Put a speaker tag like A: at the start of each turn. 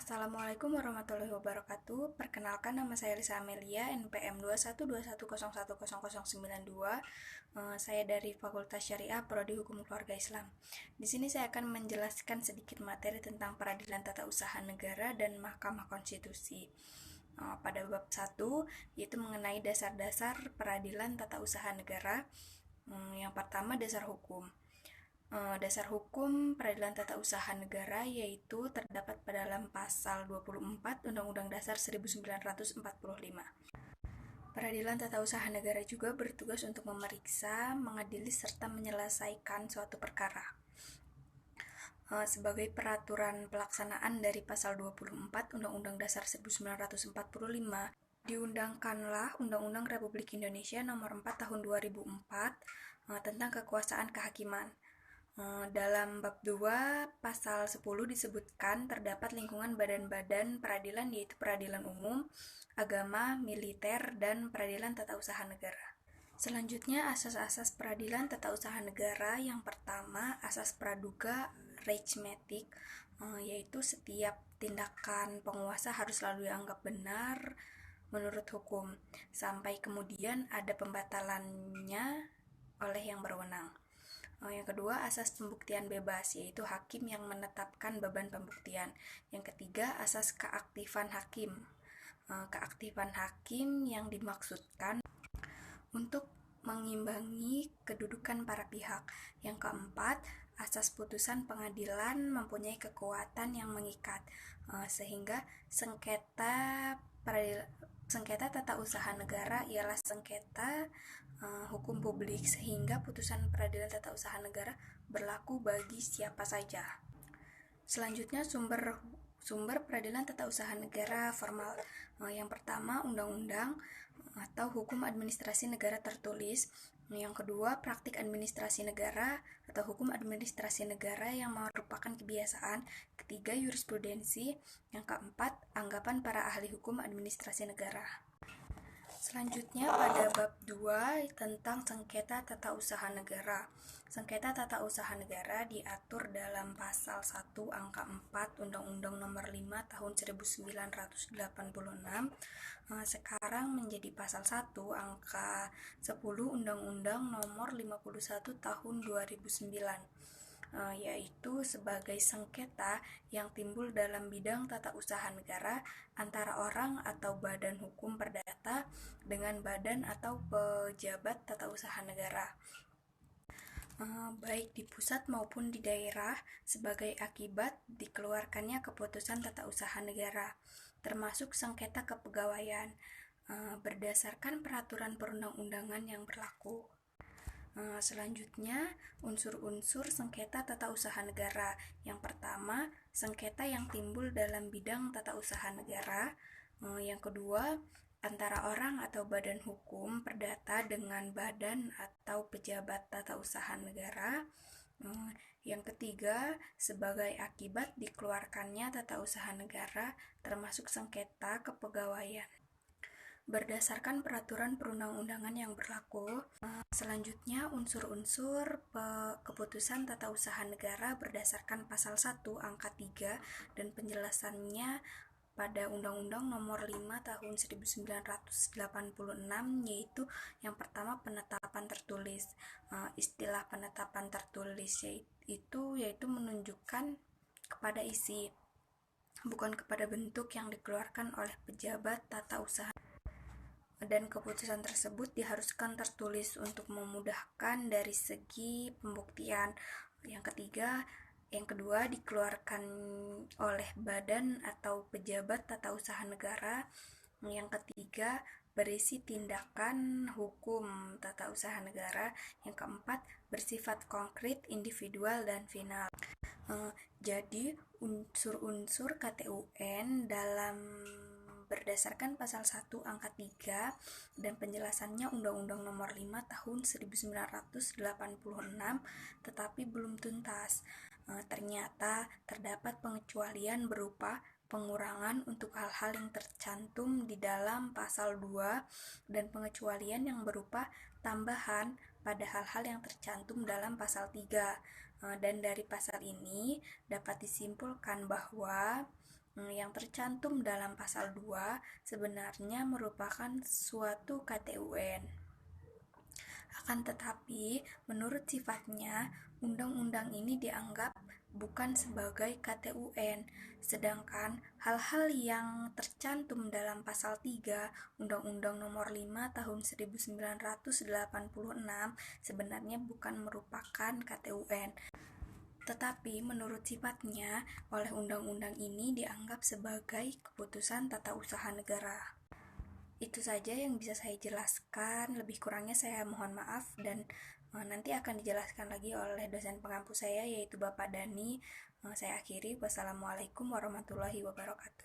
A: Assalamualaikum warahmatullahi wabarakatuh. Perkenalkan, nama saya Lisa Amelia, NPM 21212100092. Saya dari Fakultas Syariah Prodi Hukum Keluarga Islam. Di sini saya akan menjelaskan sedikit materi tentang peradilan tata usaha negara dan Mahkamah Konstitusi. Pada bab 1, yaitu mengenai dasar-dasar peradilan tata usaha negara. Yang pertama, dasar hukum. Dasar hukum peradilan tata usaha negara yaitu terdapat pada dalam pasal 24 Undang-Undang Dasar 1945. Peradilan tata usaha negara juga bertugas untuk memeriksa, mengadili, serta menyelesaikan suatu perkara. Sebagai peraturan pelaksanaan dari pasal 24 Undang-Undang Dasar 1945, diundangkanlah Undang-Undang Republik Indonesia Nomor 4 Tahun 2004 tentang kekuasaan kehakiman. Dalam bab 2 pasal 10 disebutkan terdapat lingkungan badan-badan peradilan, yaitu peradilan umum, agama, militer, dan peradilan tata usaha negara. Selanjutnya, asas-asas peradilan tata usaha negara. Yang pertama, asas praduga rejmetik, yaitu setiap tindakan penguasa harus selalu dianggap benar menurut hukum, sampai kemudian ada pembatalannya oleh yang berwenang. Yang kedua, asas pembuktian bebas, yaitu hakim yang menetapkan beban pembuktian. Yang ketiga, asas keaktifan hakim. Keaktifan hakim yang dimaksudkan untuk mengimbangi kedudukan para pihak. Yang keempat, asas putusan pengadilan mempunyai kekuatan yang mengikat, sehingga sengketa tata usaha negara ialah sengketa hukum publik, sehingga putusan peradilan tata usaha negara berlaku bagi siapa saja. Selanjutnya, sumber peradilan tata usaha negara formal. Yang pertama, undang-undang atau hukum administrasi negara tertulis. Yang kedua, praktik administrasi negara atau hukum administrasi negara yang merupakan kebiasaan. Ketiga, jurisprudensi. Yang keempat, anggapan para ahli hukum administrasi negara. Selanjutnya, pada bab 2 tentang sengketa tata usaha negara. Sengketa tata usaha negara diatur dalam pasal 1 angka 4 Undang-Undang Nomor 5 Tahun 1986. Sekarang menjadi pasal 1 angka 10 Undang-Undang Nomor 51 Tahun 2009. Yaitu sebagai sengketa yang timbul dalam bidang tata usaha negara antara orang atau badan hukum perdata dengan badan atau pejabat tata usaha negara, baik di pusat maupun di daerah, sebagai akibat dikeluarkannya keputusan tata usaha negara, termasuk sengketa kepegawaian, berdasarkan peraturan perundang-undangan yang berlaku. Selanjutnya, unsur-unsur sengketa tata usaha negara. Yang pertama, sengketa yang timbul dalam bidang tata usaha negara. Yang kedua, antara orang atau badan hukum perdata dengan badan atau pejabat tata usaha negara. Yang ketiga, sebagai akibat dikeluarkannya tata usaha negara, termasuk sengketa kepegawaian, berdasarkan peraturan perundang-undangan yang berlaku. Selanjutnya, unsur-unsur keputusan tata usaha negara berdasarkan pasal 1 angka 3 dan penjelasannya pada Undang-Undang Nomor 5 Tahun 1986, yaitu yang pertama, penetapan tertulis. Istilah penetapan tertulis yaitu menunjukkan kepada isi, bukan kepada bentuk yang dikeluarkan oleh pejabat tata usaha, dan keputusan tersebut diharuskan tertulis untuk memudahkan dari segi pembuktian. Yang kedua, dikeluarkan oleh badan atau pejabat tata usaha negara. Yang ketiga, berisi tindakan hukum tata usaha negara. Yang keempat, bersifat konkret, individual, dan final. Jadi, unsur-unsur KTUN berdasarkan pasal 1 angka 3 dan penjelasannya Undang-Undang Nomor 5 Tahun 1986, tetapi belum tuntas. Ternyata terdapat pengecualian berupa pengurangan untuk hal-hal yang tercantum di dalam pasal 2 dan pengecualian yang berupa tambahan pada hal-hal yang tercantum dalam pasal 3. Dan dari pasal ini dapat disimpulkan bahwa yang tercantum dalam pasal 2 sebenarnya merupakan suatu KTUN. Akan tetapi, menurut sifatnya, undang-undang ini dianggap bukan sebagai KTUN, sedangkan hal-hal yang tercantum dalam pasal 3 Undang-Undang Nomor 5 Tahun 1986 sebenarnya bukan merupakan KTUN. Tetapi menurut sifatnya, oleh undang-undang ini dianggap sebagai keputusan tata usaha negara. Itu saja yang bisa saya jelaskan, lebih kurangnya saya mohon maaf dan nanti akan dijelaskan lagi oleh dosen pengampu saya yaitu Bapak Dani. Saya akhiri, wassalamualaikum warahmatullahi wabarakatuh.